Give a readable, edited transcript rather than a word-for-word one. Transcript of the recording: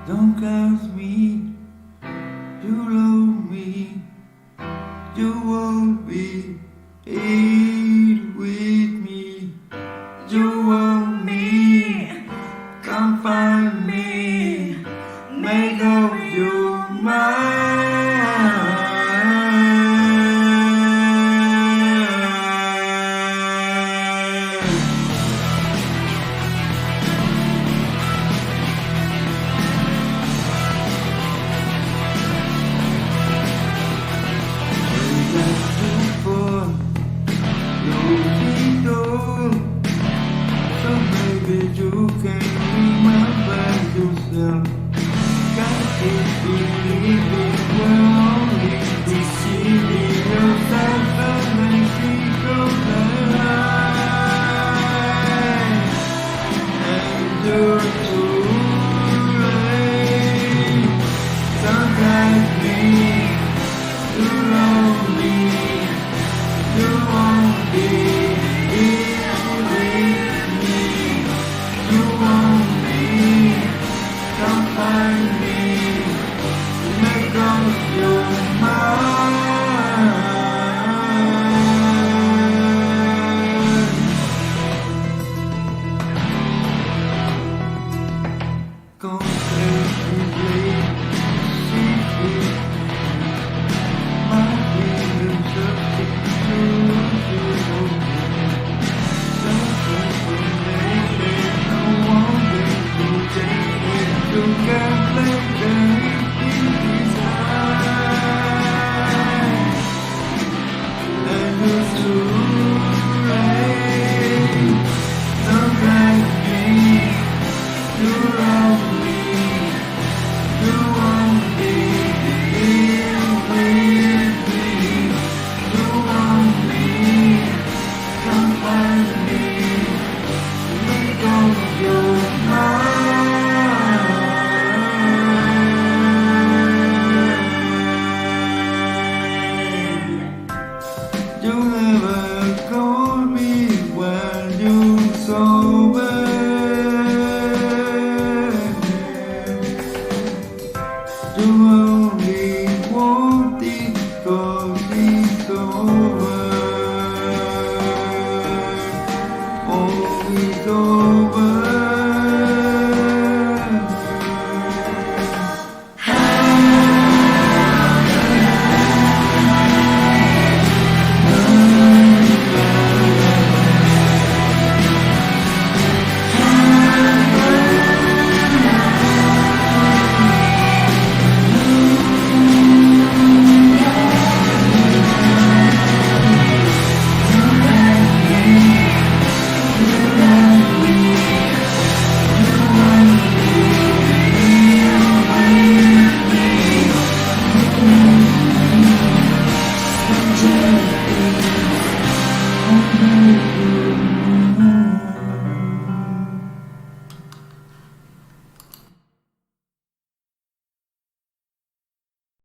Don't cause me, you love me, you won't be it with me. You want me, come find me, make of you mine. You can remember yourself. Got to believe it will only deceive yourself and make it go blind. And you're too late. Sometimes me, too lonely. You won't be. Find me, make up your mind. Go